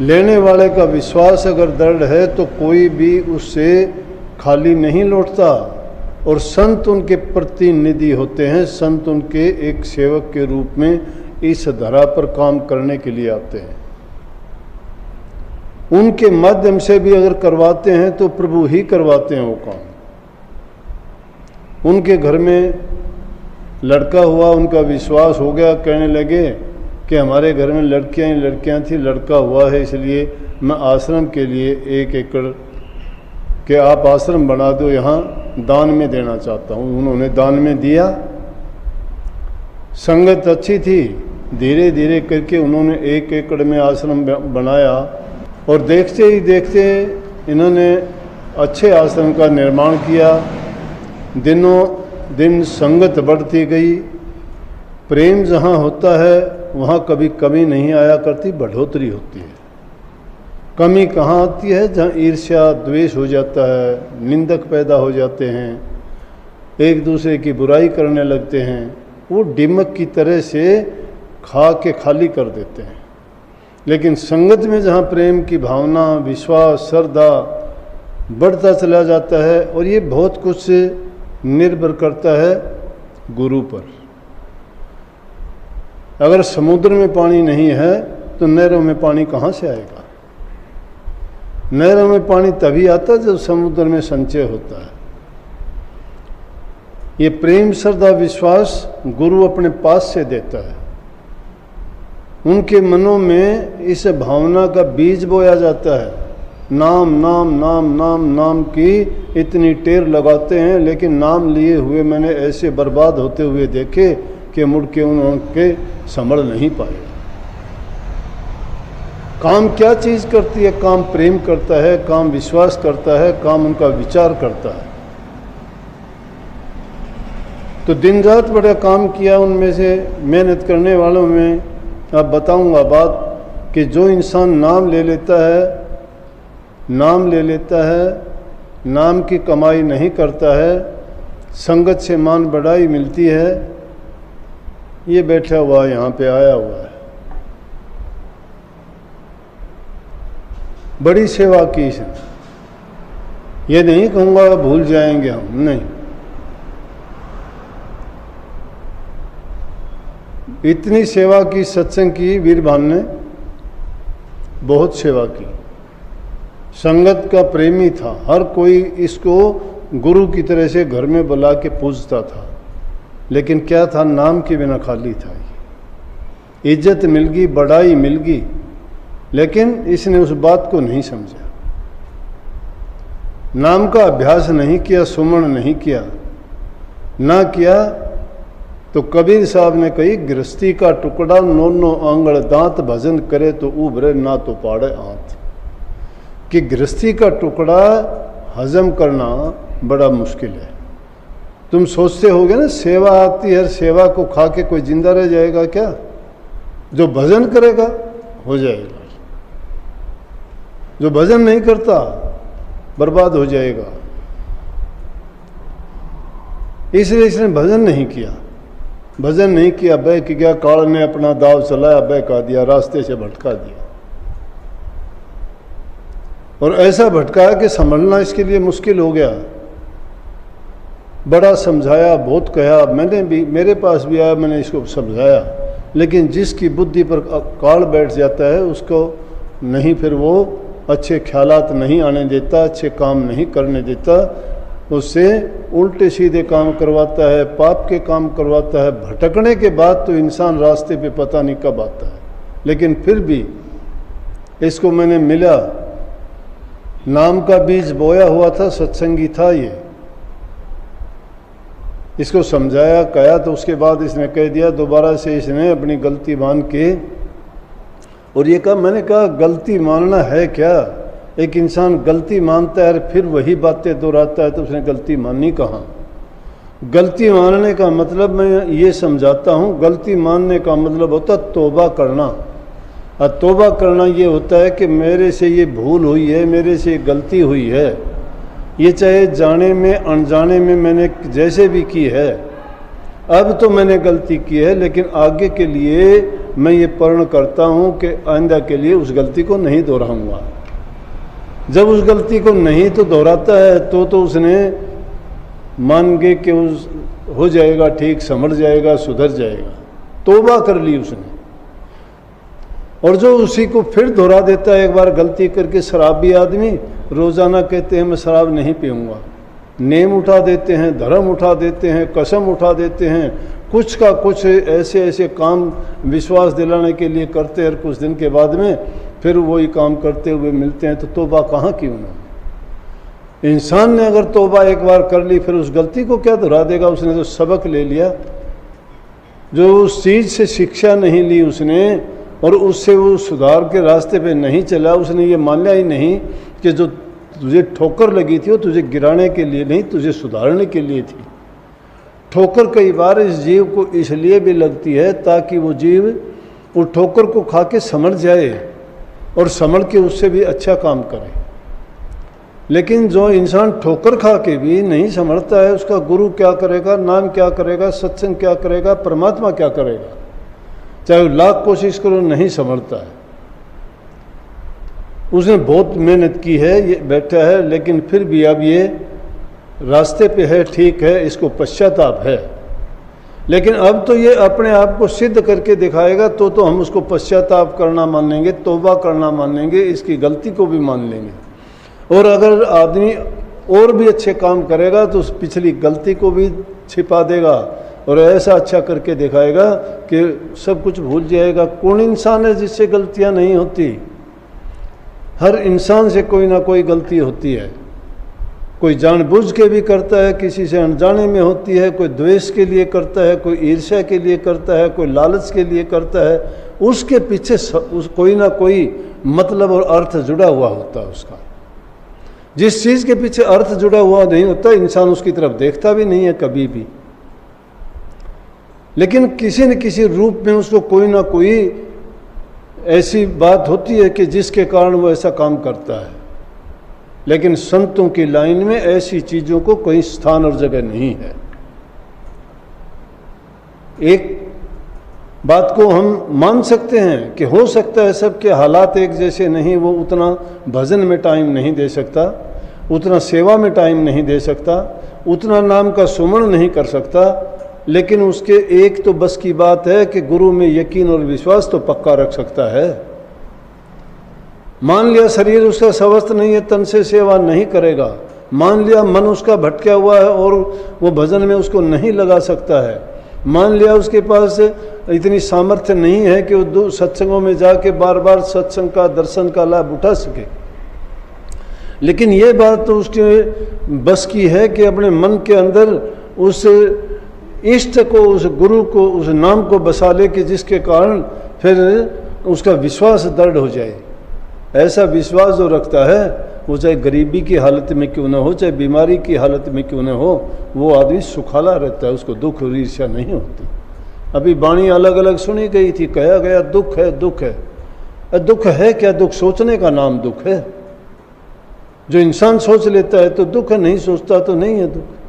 लेने वाले का विश्वास अगर दृढ़ है तो कोई भी उससे खाली नहीं लौटता। और संत उनके प्रतिनिधि होते हैं, संत उनके एक सेवक के रूप में इस धरा पर काम करने के लिए आते हैं। उनके माध्यम से भी अगर करवाते हैं तो प्रभु ही करवाते हैं वो काम। उनके घर में लड़का हुआ, उनका विश्वास हो गया, कहने लगे कि हमारे घर में लड़कियां ही लड़कियां थी, लड़का हुआ है इसलिए मैं आश्रम के लिए 1 एकड़ के आप आश्रम बना दो, यहाँ दान में देना चाहता हूँ। उन्होंने दान में दिया। संगत अच्छी थी, धीरे धीरे करके उन्होंने 1 एकड़ में आश्रम बनाया और देखते ही देखते इन्होंने अच्छे आश्रम का निर्माण किया। दिनों दिन संगत बढ़ती गई। प्रेम जहाँ होता है वहाँ कभी कमी नहीं आया करती, बढ़ोतरी होती है। कमी कहाँ आती है? जहाँ ईर्ष्या द्वेष हो जाता है, निंदक पैदा हो जाते हैं, एक दूसरे की बुराई करने लगते हैं, वो डिमक की तरह से खा के खाली कर देते हैं। लेकिन संगत में जहाँ प्रेम की भावना, विश्वास, श्रद्धा बढ़ता चला जाता है, और ये बहुत कुछ निर्भर करता है गुरु पर। अगर समुद्र में पानी नहीं है तो नहरों में पानी कहाँ से आएगा? नहरों में पानी तभी आता है जब समुद्र में संचय होता है। ये प्रेम, श्रद्धा, विश्वास गुरु अपने पास से देता है। उनके मनों में इस भावना का बीज बोया जाता है। नाम नाम नाम नाम नाम की इतनी टेर लगाते हैं, लेकिन नाम लिए हुए मैंने ऐसे बर्बाद होते हुए देखे कि मुड़ के उनके संभल नहीं पाए। काम क्या चीज़ करती है? काम प्रेम करता है, काम विश्वास करता है, काम उनका विचार करता है। तो दिन रात बड़ा काम किया उनमें से मेहनत करने वालों में। अब बताऊंगा बात कि जो इंसान नाम ले लेता है, नाम की कमाई नहीं करता है, संगत से मान बढ़ाई मिलती है, ये बैठा हुआ यहाँ पे आया हुआ है। बड़ी सेवा की इसने। ये नहीं कहूँगा भूल जाएंगे हम, नहीं। इतनी सेवा की सत्संग की वीरभान ने, बहुत सेवा की। संगत का प्रेमी था, हर कोई इसको गुरु की तरह से घर में बुला के पूजता था। लेकिन क्या था? नाम के बिना खाली था। इज्जत मिल गई, बड़ाई मिल गई, लेकिन इसने उस बात को नहीं समझा। नाम का अभ्यास नहीं किया, सुमरण नहीं किया, ना किया तो कबीर साहब ने कही, गृहस्थी का टुकड़ा नोनो आंगड़ दांत, भजन करे तो उभरे ना तो पाड़े आंत। कि गृहस्थी का टुकड़ा हजम करना बड़ा मुश्किल है। तुम सोचते होगे ना सेवा आती है, सेवा को खा के कोई जिंदा रह जाएगा क्या? जो भजन करेगा हो जाएगा, जो भजन नहीं करता बर्बाद हो जाएगा। इसलिए इसने भजन नहीं किया। भजन नहीं किया, बहक गया, काल ने अपना दाव चलाया, बहका दिया, रास्ते से भटका दिया। और ऐसा भटकाया कि संभलना इसके लिए मुश्किल हो गया। बड़ा समझाया, बहुत कहा, मैंने भी, मेरे पास भी आया, मैंने इसको समझाया, लेकिन जिसकी बुद्धि पर काल बैठ जाता है उसको नहीं, फिर वो अच्छे ख्यालात नहीं आने देता, अच्छे काम नहीं करने देता, उससे उल्टे सीधे काम करवाता है, पाप के काम करवाता है। भटकने के बाद तो इंसान रास्ते पे पता नहीं कब आता है। लेकिन फिर भी इसको मैंने मिला, नाम का बीज बोया हुआ था, सत्संगी था ये। इसको समझाया, कहा, तो उसके बाद इसने कह दिया, दोबारा से इसने अपनी गलती मान के, और ये कहा, मैंने कहा गलती मानना है क्या? एक इंसान गलती मानता है फिर वही बातें दोहराता है, तो उसने गलती माननी कहाँ? गलती मानने का मतलब मैं ये समझाता हूँ, गलती मानने का मतलब होता तौबा करना। और तौबा करना ये होता है कि मेरे से ये भूल हुई है, मेरे से गलती हुई है, ये चाहे जाने में अनजाने में मैंने जैसे भी की है, अब तो मैंने गलती की है, लेकिन आगे के लिए मैं ये प्रण करता हूँ कि आइंदा के लिए उस गलती को नहीं दोहराऊंगा। जब उस गलती को नहीं तो दोहराता है तो उसने मान के कि उस हो जाएगा ठीक, समझ जाएगा, सुधर जाएगा, तौबा कर ली उसने। और जो उसी को फिर दोहरा देता है, एक बार गलती करके शराबी आदमी रोज़ाना कहते हैं मैं शराब नहीं पीऊँगा, नेम उठा देते हैं, धर्म उठा देते हैं, कसम उठा देते हैं, कुछ का कुछ ऐसे ऐसे काम विश्वास दिलाने के लिए करते हैं, और कुछ दिन के बाद में फिर वही काम करते हुए मिलते हैं। तो तौबा कहाँ की उन्होंने। इंसान ने अगर तौबा एक बार कर ली फिर उस गलती को क्या दोहरा देगा। उसने तो सबक ले लिया, जो उस चीज़ से शिक्षा नहीं ली उसने और उससे वो सुधार के रास्ते पे नहीं चला, उसने ये मान लिया ही नहीं कि जो तुझे ठोकर लगी थी वो तुझे गिराने के लिए नहीं, तुझे सुधारने के लिए थी। ठोकर कई बार इस जीव को इसलिए भी लगती है ताकि वो जीव वो ठोकर को खा के समझ जाए और समझ के उससे भी अच्छा काम करे। लेकिन जो इंसान ठोकर खा के भी नहीं समझता है उसका गुरु क्या करेगा, नाम क्या करेगा, सत्संग क्या करेगा, परमात्मा क्या करेगा, चाहे वो लाख कोशिश करो नहीं समझता है। उसने बहुत मेहनत की है, ये बैठा है, लेकिन फिर भी अब ये रास्ते पे है, ठीक है, इसको पश्चाताप है। लेकिन अब तो ये अपने आप को सिद्ध करके दिखाएगा तो हम उसको पश्चाताप करना मान लेंगे, तौबा करना मान लेंगे, इसकी गलती को भी मान लेंगे। और अगर आदमी और भी अच्छे काम करेगा तो उस पिछली गलती को भी छिपा देगा और ऐसा अच्छा करके दिखाएगा कि सब कुछ भूल जाएगा। कौन इंसान है जिससे गलतियां नहीं होती। हर इंसान से कोई ना कोई गलती होती है। कोई जानबूझ के भी करता है, किसी से अनजाने में होती है, कोई द्वेष के लिए करता है, कोई ईर्ष्या के लिए करता है, कोई लालच के लिए करता है। उसके पीछे कोई ना कोई मतलब और अर्थ जुड़ा हुआ होता है उसका। जिस चीज़ के पीछे अर्थ जुड़ा हुआ नहीं होता इंसान उसकी तरफ देखता भी नहीं है कभी भी। लेकिन किसी न किसी रूप में उसको कोई ना कोई ऐसी बात होती है कि जिसके कारण वो ऐसा काम करता है। लेकिन संतों की लाइन में ऐसी चीज़ों को कोई स्थान और जगह नहीं है। एक बात को हम मान सकते हैं कि हो सकता है सबके हालात एक जैसे नहीं, वो उतना भजन में टाइम नहीं दे सकता, उतना सेवा में टाइम नहीं दे सकता, उतना नाम का सुमरण नहीं कर सकता, लेकिन उसके एक तो बस की बात है कि गुरु में यकीन और विश्वास तो पक्का रख सकता है। मान लिया शरीर उसका स्वस्थ नहीं है, तन से सेवा नहीं करेगा, मान लिया मन उसका भटका हुआ है और वो भजन में उसको नहीं लगा सकता है, मान लिया उसके पास इतनी सामर्थ्य नहीं है कि वो सत्संगों में जाके बार बार सत्संग का दर्शन का लाभ उठा सके, लेकिन ये बात तो उसके बस की है कि अपने मन के अंदर उस इष्ट को, उस गुरु को, उस नाम को बसा ले कि जिसके कारण फिर उसका विश्वास दृढ़ हो जाए। ऐसा विश्वास जो रखता है वो चाहे गरीबी की हालत में क्यों न हो, चाहे बीमारी की हालत में क्यों न हो, वो आदमी सुखाला रहता है, उसको दुख और ईर्ष्या नहीं होती। अभी वाणी अलग अलग सुनी गई थी, कहा गया दुख है, दुख है। दुख है क्या? दुख सोचने का नाम दुख है। जो इंसान सोच लेता है तो दुख है, नहीं सोचता तो नहीं है दुख।